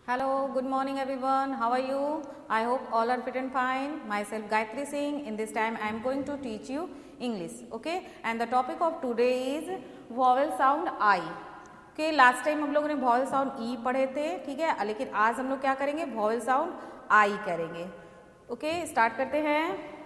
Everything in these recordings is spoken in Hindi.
Hello, good morning everyone. How are you? I hope all are fit and fine. Myself Gayatri Singh. In this time I am going to teach you English. Okay? And the topic of today is vowel sound I. Okay, last time हम लोगों ने vowel sound E पढ़े थे, ठीक है, लेकिन आज हम लोग क्या करेंगे, vowel sound I करेंगे. ओके, स्टार्ट करते हैं.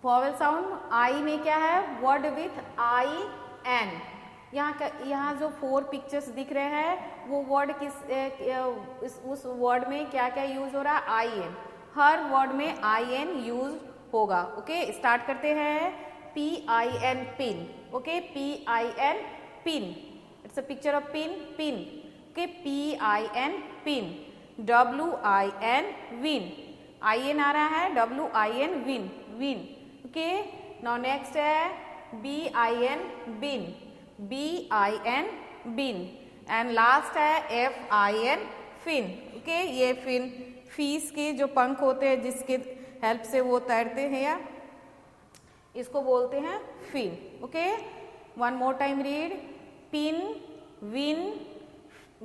वॉवेल साउंड आई में क्या है, वर्ड विथ आई एन. यहाँ जो 4 पिक्चर्स दिख रहे हैं वो वर्ड उस वर्ड में क्या क्या यूज हो रहा है, आई एन. हर वर्ड में आई एन यूज होगा. ओके, स्टार्ट करते हैं. P I N pin. Okay, P I N pin. It's a picture of pin. Pin. Okay, P I N pin. W I N win. I N आ रहा है, W I N win. Win. Okay, now next है B I N bin. B I N bin. And last है F I N fin. Okay, ये फिन फिश के जो पंख होते हैं जिसके हेल्प से वो तैरते हैं या इसको बोलते हैं fin. Okay, one more time read. Pin, win,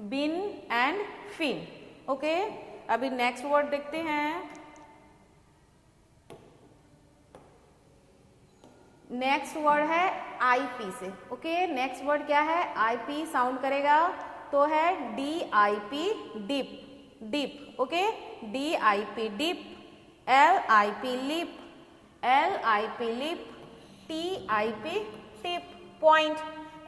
bin and fin. Okay, अभी नेक्स्ट वर्ड देखते हैं. नेक्स्ट वर्ड है आईपी से. ओके, नेक्स्ट वर्ड क्या है, आईपी साउंड करेगा तो है D I P dip. Dip. Okay, D I P dip. L I P lip. L I P lip. T I P tip point.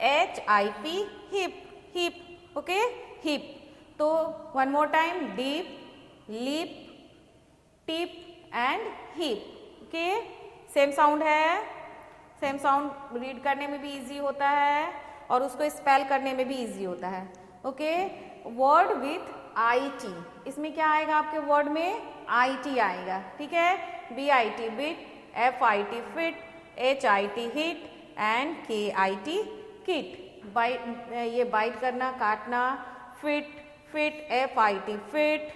H I P hip. Hip. Okay, hip. तो one more time, dip, lip, tip and hip. Okay, same sound है. सेम साउंड रीड करने में भी इजी होता है और उसको स्पेल करने में भी इजी होता है. Okay, word with I T. इसमें क्या आएगा आपके वर्ड में, आई टी आएगा. ठीक है, B I T bit, F I T fit, H I T hit and K I T kit. Bite, ये बाइट करना, काटना. Fit, fit, F I T fit,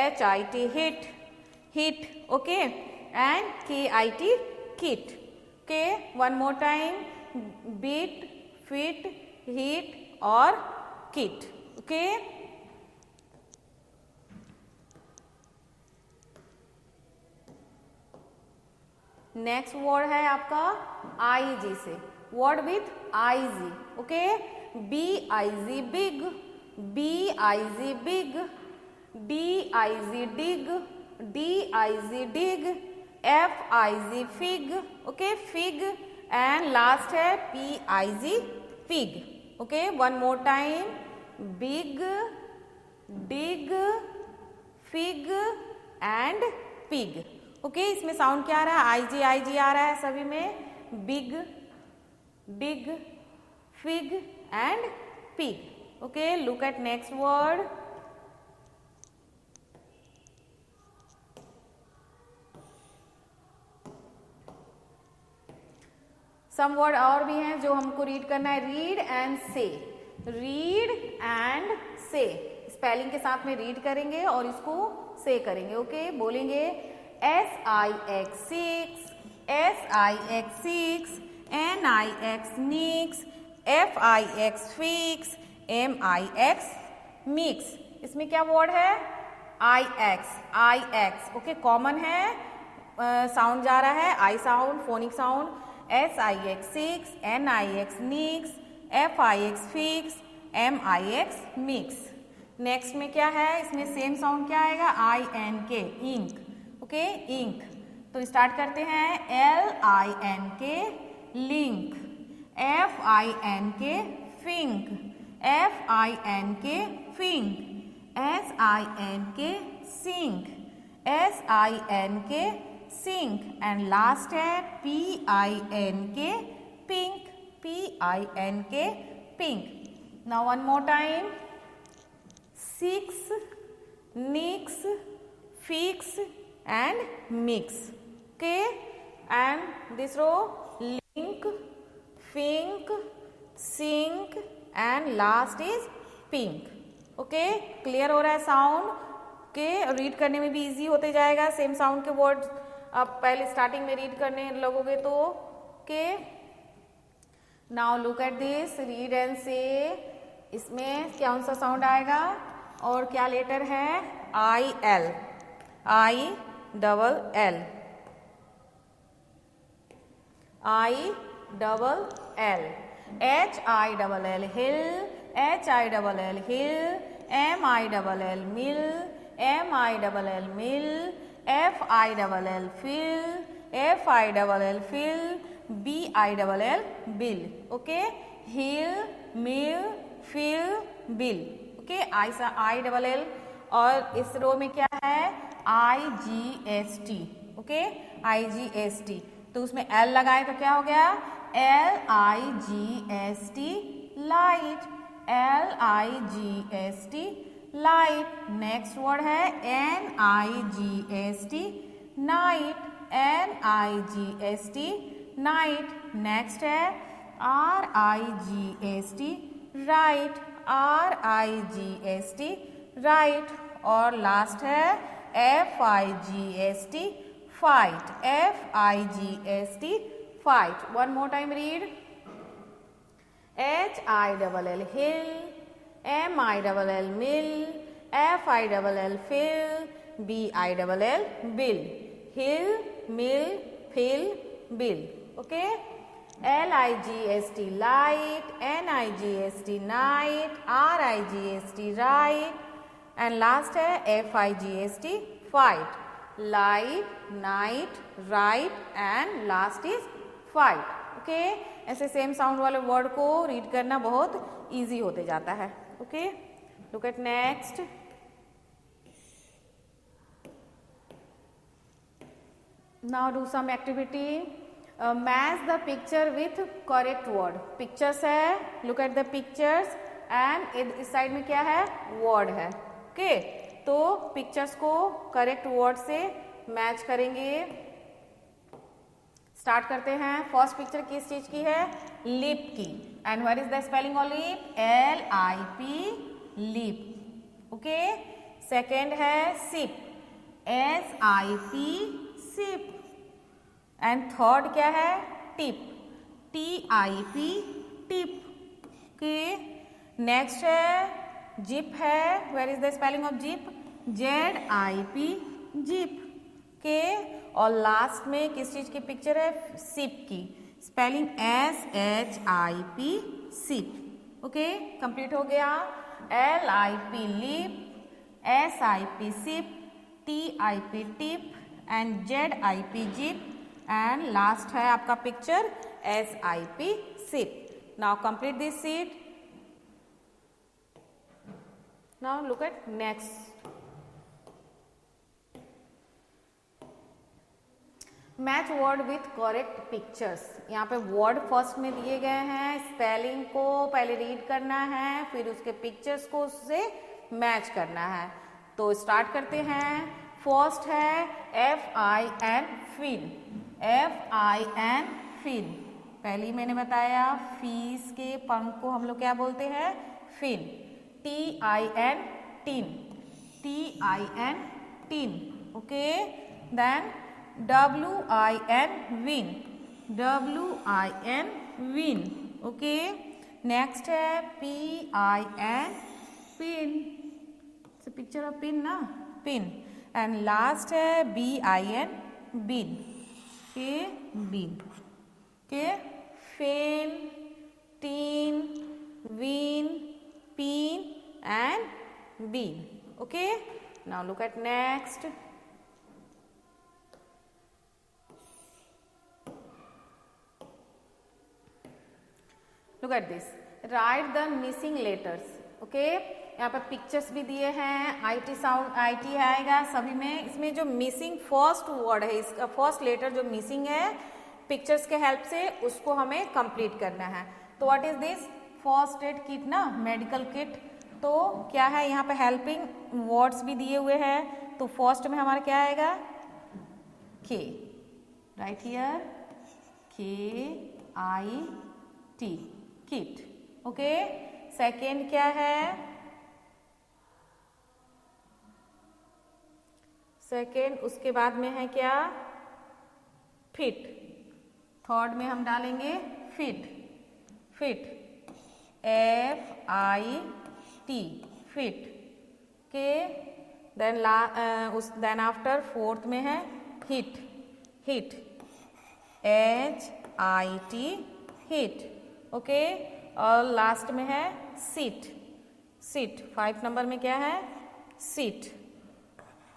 H I T hit, hit. Okay, and K I T kit. Okay, one more time, beat, fit, hit और kit. Okay, नेक्स्ट वर्ड है आपका आई जी से. Word with I G. Okay, B I G big. B I G big. D I G dig. D I G dig. F I G fig. Okay, fig. And last है P I G pig. Okay, one more time, big, dig, fig and pig. Okay, इसमें साउंड क्या आ रहा है, आई जी आ रहा है सभी में. Big, dig, fig and pig. Okay, look at next word. Some word और भी हैं जो हमको रीड करना है. Read and say. Read and say. Spelling के साथ में रीड करेंगे और इसको से करेंगे. ओके, बोलेंगे S I X six, S I X six, N I X nix, F I X fix, M I X mix. इसमें क्या वर्ड है, I X. I X. Okay, common है, साउंड जा रहा है I sound, phonic sound. S I X six, N I X nix, F I X fix, M I X mix. Next में क्या है, इसमें सेम साउंड क्या आएगा, आई एन के, इंक. Okay, ink. तो स्टार्ट करते हैं. L I N K link. F I N K fink. F I N K fink. S I N K sink. S I N K sink. And last है P I N K pink. P I N K pink. Now one more time. Six, nix, fix and mix. Okay, and this row link, fink, sink and last is pink. Okay, clear हो रहा है साउंड. ओके, रीड करने में भी इजी होते जाएगा. सेम साउंड के वर्ड अब पहले स्टार्टिंग में रीड करने लगोगे तो के now look at this, read and से। इसमें कौन सा साउंड आएगा और क्या लेटर है? I L, I double L, I double L, H I double L hill, H I double L hill, M I double L mill, M I double L mill, F I double L fill, F I double L fill, B I double L bill. Okay, hill mill fill bill. Okay, I double L. और इस रो में क्या है? I G S T. Okay, I G S T, तो उसमें एल लगाए तो क्या हो गया? L I G S T light, L I G S T light. Next word है N I G S T night, N I G S T night. Next है R I G S T right, R I G S T right. और लास्ट है F I G S T fight, F I G S T fight. One more time read, H I double L hill, M I double L mill, F I double L fill, B I double L bill, hill mill fill bill. Okay, L I G S T light, N I G S T night, R I G S T right, and last है F I G S T fight, light night right and last is fight. Okay, ऐसे सेम साउंड वाले वर्ड को रीड करना बहुत इजी होते जाता है। Okay, look at next. Now do some activity, match the picture with correct word. Pictures है, look at the pictures and इस साइड में क्या है? वर्ड है। ओके, तो पिक्चर्स को करेक्ट वर्ड से मैच करेंगे। स्टार्ट करते हैं। फर्स्ट पिक्चर किस चीज की है? लिप की। And what is the spelling of lip? L I P lip. Okay, second है sip, S I P sip. And third क्या है? Tip, T I P tip. Okay, next है जिप है, where is the spelling of zip? Z I P zip के। और लास्ट में किस चीज की पिक्चर है? सिप की, spelling S H I P sip. Okay, complete हो गया। L I P lip, S I P sip, T I P tip and Z I P zip and last है आपका picture S I P sip. Now complete this sheet. Now look at next. Match word with correct pictures. यहाँ पे वर्ड फर्स्ट में दिए गए हैं, स्पेलिंग को पहले रीड करना है, फिर उसके पिक्चर्स को उससे मैच करना है। तो स्टार्ट करते हैं। फर्स्ट है F I N fin, F I N fin. पहली मैंने बताया फीस के पंख को हम लोग क्या बोलते हैं? Fin. T I N tin, T I N tin. Okay, then W I N win, W I N win. Okay, next है P I N pin, picture of pin ना, पिन। एंड लास्ट है बी आई एन बिन, के बिन। के, fin, tin, win, pin and bin. Okay, now look at next. Look at this, write the missing letters. Okay, यहाँ पर पिक्चर्स भी दिए हैं, आईटी साउंड आईटी आएगा सभी में। इसमें जो मिसिंग फर्स्ट वर्ड है, इसका फर्स्ट लेटर जो मिसिंग है पिक्चर्स के हेल्प से, उसको हमें कंप्लीट करना है। तो what is this? First aid kit ना, मेडिकल किट। तो क्या है यहाँ पे? हेल्पिंग वर्ड्स भी दिए हुए हैं। तो फर्स्ट में हमारा क्या आएगा? के, राइट हियर, के I T, kit. Okay, second क्या है? सेकेंड उसके बाद में है क्या? फिट। थर्ड में हम डालेंगे फिट, फिट, FIT, फिट के। देन आफ्टर फोर्थ में है hit, hit, HIT, hit, okay. और लास्ट में है सिट, सिट। 5 नंबर में क्या है? Sit,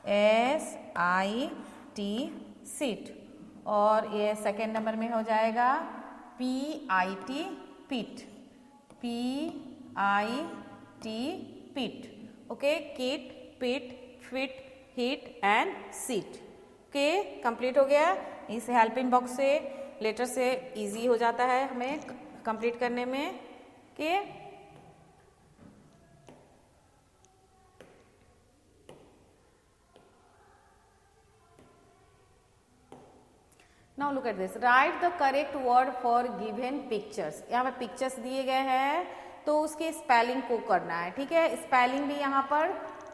SIT, sit. और ये सेकेंड नंबर में हो जाएगा PIT, pit, PIT, pit, okay. Kit, pit, fit, hit and sit, okay. Complete हो गया। इस हेल्पिंग बॉक्स से लेटर से इजी हो जाता है हमें कंप्लीट करने में, okay. Now look at this. Write the correct word for given pictures. यहाँ पर पिक्चर्स दिए गए हैं तो उसके स्पेलिंग को करना है, ठीक है। स्पेलिंग भी यहाँ पर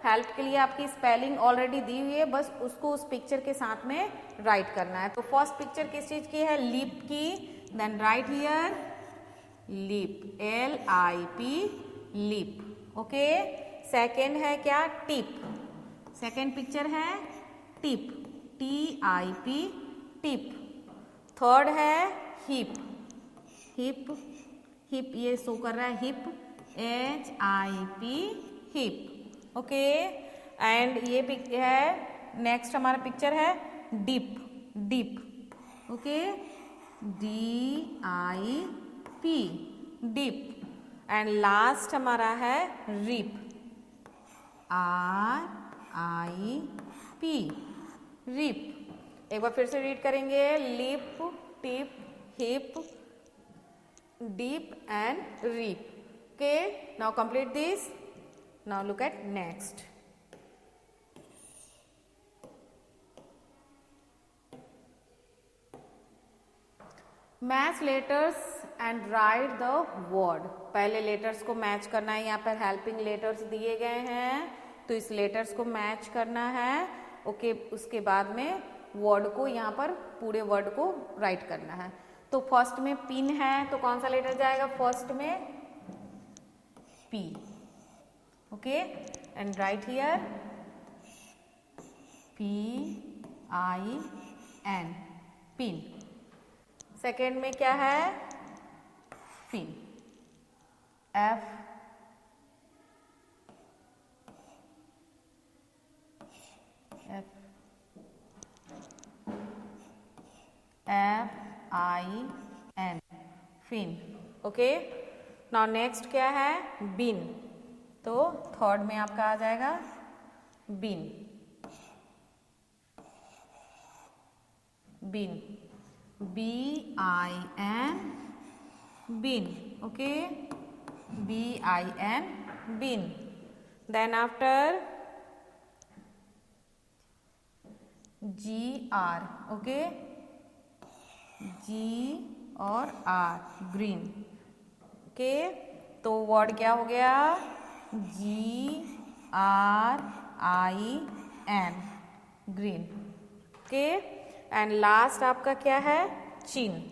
हेल्प के लिए आपकी स्पेलिंग ऑलरेडी दी हुई है, बस उसको उस पिक्चर के साथ में राइट करना है। तो फर्स्ट पिक्चर किस चीज की है? लिप की। Then write here lip, LIP, lip, okay. Second है क्या? टिप। सेकेंड पिक्चर है टिप, TIP, टिप। थर्ड है हिप, हिप, हिप ये शो कर रहा है hip, HIP, hip, okay. And ये है नेक्स्ट हमारा पिक्चर है dip, dip, okay, DIP, dip. And last हमारा है रिप, RIP, रिप। एक बार फिर से रीड करेंगे। Lip, tip, hip, dip and rip, okay. Now complete this. Now look at next. Match letters and write the word. पहले लेटर्स को मैच करना है। यहाँ पर हेल्पिंग लेटर्स दिए गए हैं तो इस लेटर्स को मैच करना है, ओके। उसके बाद में वर्ड को यहाँ पर पूरे वर्ड को राइट करना है। तो फर्स्ट में पिन है तो कौन सा लेटर जाएगा? फर्स्ट में P, okay. And write here PIN, pin. Second में क्या है? Fin, FIN, fin, okay. Now next क्या है? बिन। तो थर्ड में आपका आ जाएगा bin, bin, BIN, bin, okay, BIN, bin. Then after GR, okay, G और R, ग्रीन, ओके। तो वर्ड क्या हो गया? GRIN, grin, okay. And last आपका क्या है? Chin,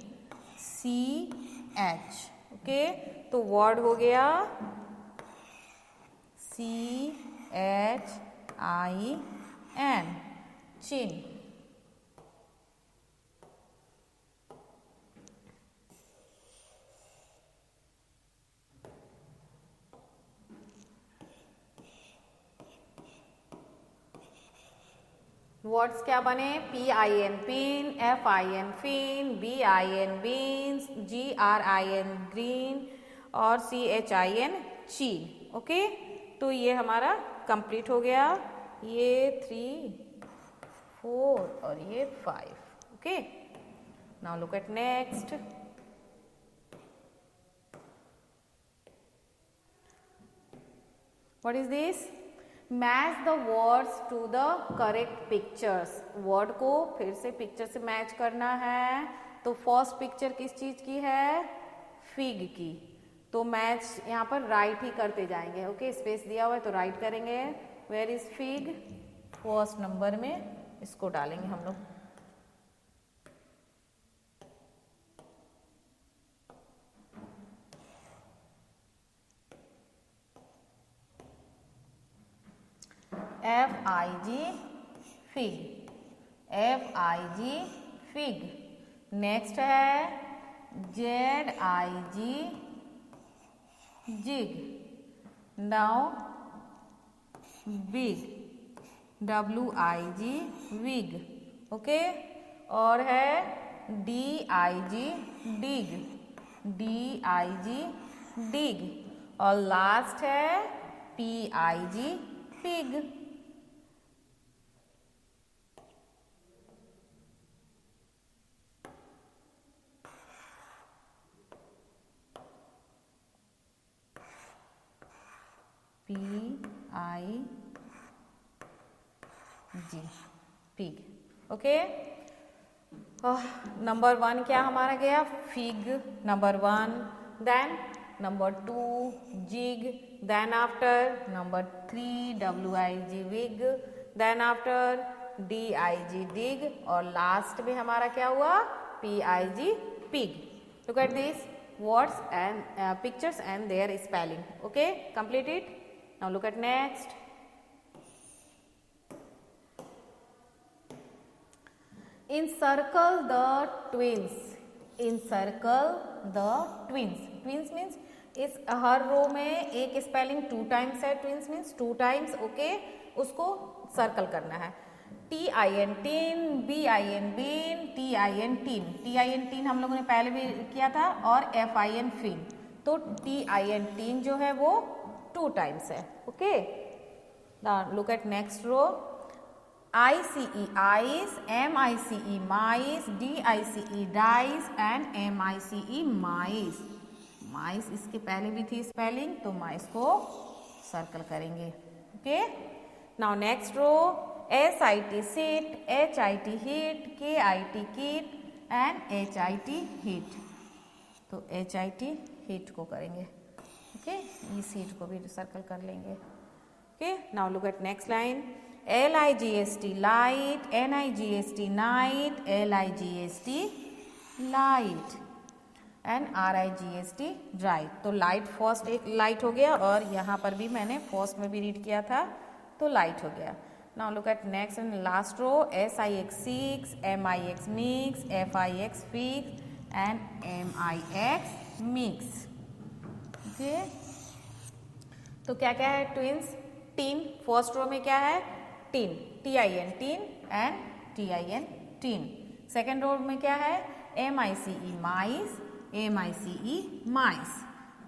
CH, okay. तो वर्ड हो गया CHIN, चिन। वर्ड्स क्या बने? PIN, pin, FIN, fin, BIN, beans, GRIN, green और CHIN, चीन, ओके। तो ये हमारा कंप्लीट हो गया। ये 3, 4 और ये 5, okay. Now look at next. What is this? Match the words to the correct pictures. Word को फिर से पिक्चर से मैच करना है। तो फर्स्ट पिक्चर किस चीज की है? फिग की। तो मैच यहाँ पर राइट ही करते जाएंगे, ओके। स्पेस दिया हुआ है तो राइट करेंगे। Where is fig? First number में इसको डालेंगे हम लोग। F-I-G fig, F-I-G fig. Next है Z-I-G jig. Now big, W-I-G wig. Okay, और है D-I-G dig, D-I-G dig. और लास्ट है P-I-G pig. P-I-G pig. Okay, number 1 क्या हमारा गया? Fig, number 1. Then number 2 jig, then after number 3 W-I-G wig, then after D-I-G dig, और लास्ट में हमारा क्या हुआ? P-I-G pig. Look at this words and pictures and their spelling. Okay, complete it. Now look at next. Encircle the twins. Encircle the twins. Twins means इस हर रो में एक स्पेलिंग 2 टाइम्स है. Twins means 2 times. ओके, उसको सर्कल करना है. T-I-N tin, B-I-N been, T-I-N tin. T-I-N tin हम लोगों ने पहले भी किया था, और F-I-N फिन. तो T-I-N टीन जो है वो 2 टाइम्स है. Okay, look at next row. I-C-E eyes, M-I-C-E mice, D-I-C-E dice and M-I-C-E mice. Mice इसके पहले भी थी स्पेलिंग, तो माइस को सर्कल करेंगे. Okay, now next row. S-I-T sit, H-I-T hit, K-I-T kit and H-I-T hit. तो H-I-T hit को करेंगे. ओके, इस हिट को भी सर्कल कर लेंगे. Okay, now look at next line. L-I-G-S-T light, N-I-G-S-T night, L-I-G-S-T light and R-I-G-S-T right. तो लाइट फर्स्ट एक लाइट हो गया, और यहाँ पर भी मैंने फर्स्ट में भी रीड किया था, तो लाइट हो गया. Now look at next and last row. S-I-X six, M-I-X mix, F-I-X fix and M-I-X mix. Okay, तो क्या क्या है? Twins, tin. फर्स्ट रो में क्या है? Tin, T-I-N tin and T-I-N tin. Second row में क्या है? M-I-C-E माइस, M-I-C-E माइस.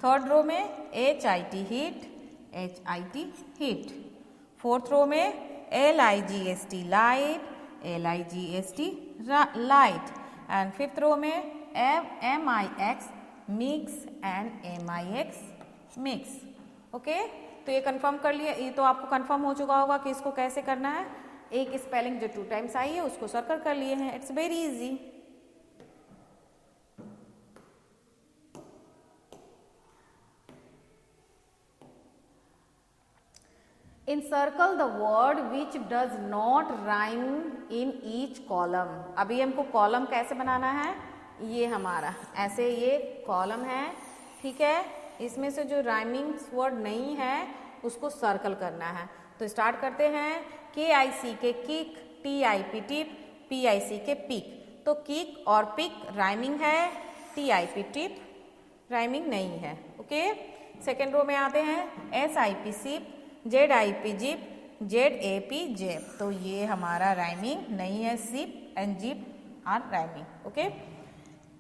थर्ड रो में H-I-T hit, H-I-T hit. Fourth row में L-I-G-S-T light, L-I-G-S-T light. And fifth row में M-I-X mix and M-I-X mix. Okay, तो ये कंफर्म कर लिया. ये तो आपको कंफर्म हो चुका होगा कि इसको कैसे करना है. एक स्पेलिंग जो 2 टाइम्स आई है उसको सर्कल कर लिए हैं. It's very easy. Encircle the word which does not rhyme in each column. अभी हमको कॉलम कैसे बनाना है? ये हमारा ऐसे ये कॉलम है, ठीक है. इसमें से जो राइमिंग वर्ड नहीं है उसको सर्कल करना है. तो स्टार्ट करते हैं. K-I-C के किक, T-I-P टिप, P-I-C के पिक. तो किक और पिक राइमिंग है, T-I-P टिप राइमिंग नहीं है. ओके, सेकेंड रो में आते हैं. S-I-P SIP, Z-I-P zip, Z-A-P जेप. तो ये हमारा राइमिंग नहीं है. Sip and zip are rhyming. Okay,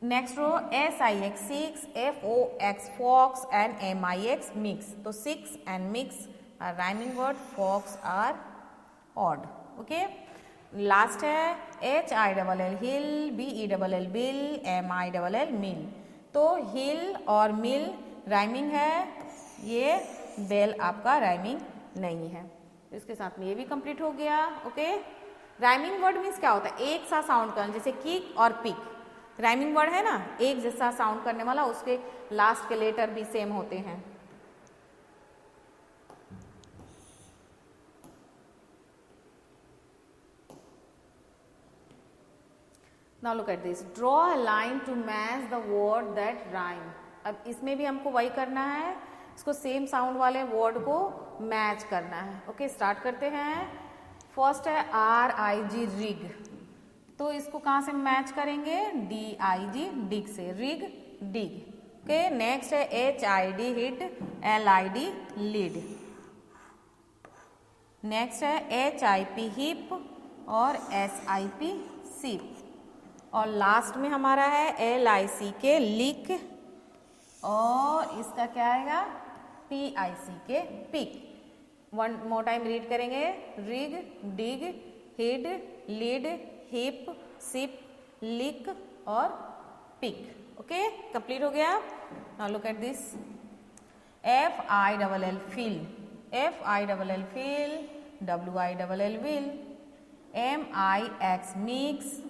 next row. S-I-X six, F-O-X fox and M-I-X mix. तो six and mix are rhyming word, fox are odd. Okay, last है H-I-L-L हिल, B-E-L-L बिल, M-I-L-L मिल. तो हिल और मिल राइमिंग है, ये बेल आपका राइमिंग नहीं है. इसके साथ में ये भी कंप्लीट हो गया. ओके, राइमिंग वर्ड मीन्स क्या होता है? एक सा साउंड करना, जैसे किक और पिक राइमिंग वर्ड है ना, एक जैसा साउंड करने वाला, उसके लास्ट के लेटर भी सेम होते हैं. Now look at this. Draw a line to match the word that rhyme. अब इसमें भी हमको वही करना है. इसको सेम साउंड वाले वर्ड को मैच करना है। ओके, स्टार्ट करते हैं। फर्स्ट है RIG, रिग। तो इसको कहाँ से मैच करेंगे? DIG, डिग से, रिग, डिग। ओके, नेक्स्ट है HID, hid, LID, lid. Next है HIP, हिप, और SIP, सिप। और लास्ट में हमारा है LICK, लिक, और इसका क्या आएगा? PICK, pick. One more time read करेंगे। Rig, dig, hid, lid, hip, sip, lick और पिक। ओके, कंप्लीट हो गया। Now look at this. FILL, fill. FILL, fill. WILL, will. MIX, mix.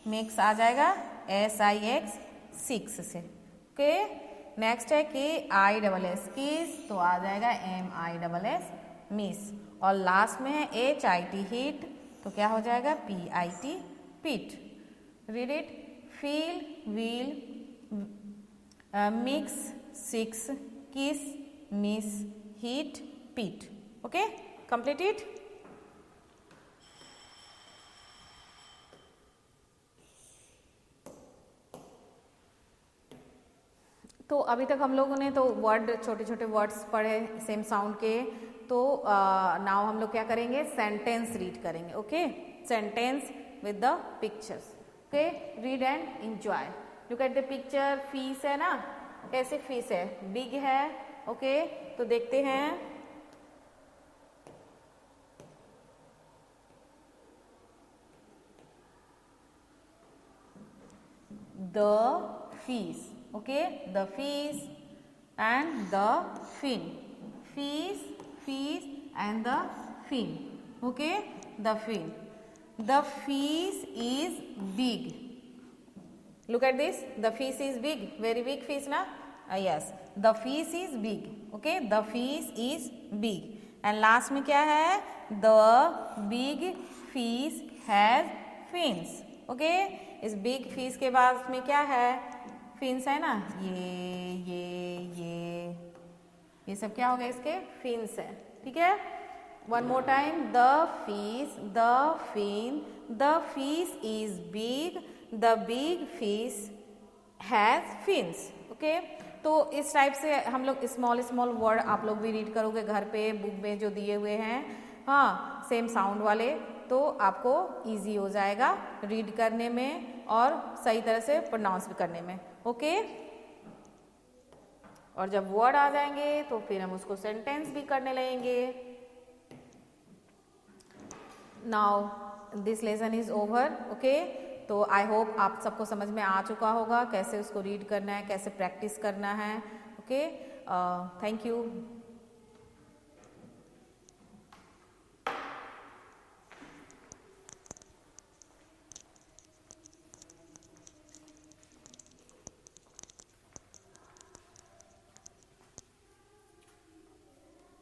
Mix आ जाएगा SIX, सिक्स से। ओके, नेक्स्ट है KISS, किस। तो आ जाएगा MISS, मिस। और लास्ट में है HIT, हिट। तो क्या हो जाएगा? PIT, pit. Read it. Fill, will, mix, six, kiss, miss, hit, pit. Okay, complete it. तो अभी तक हम लोगों ने तो वर्ड, छोटे छोटे वर्ड्स पढ़े सेम साउंड के। तो नाउ हम लोग क्या करेंगे? सेंटेंस रीड करेंगे। Okay, sentence with the pictures. Okay, read and enjoy. Look at the picture. Fish है ना, कैसे फिश है? बिग है। ओके, तो देखते हैं। The fish. Okay, the fish and the fin. Fish, fish and the fin. Okay, the fin. The fish is big. Look at this. The fish is big. Very big fish, na? Yes. The fish is big. Okay, the fish is big. And last में क्या है? The big fish has fins. Okay, इस big fish के बाद में क्या है? फिन्स है ना, ये सब क्या हो गया? इसके फिन्स है। ठीक है, one more time. The fish, the fin, the fish is big, the big fish has fins. Okay, तो इस टाइप से हम लोग स्मॉल स्मॉल वर्ड आप लोग भी रीड करोगे घर पे, बुक में जो दिए हुए हैं, हाँ, सेम साउंड वाले। तो आपको इजी हो जाएगा रीड करने में और सही तरह से प्रोनाउंस भी करने में। ओके, और जब वर्ड आ जाएंगे तो फिर हम उसको सेंटेंस भी करने लगेंगे। Now this lesson is over. Okay, तो आई होप आप सबको समझ में आ चुका होगा कैसे उसको रीड करना है, कैसे प्रैक्टिस करना है। Okay, thank you.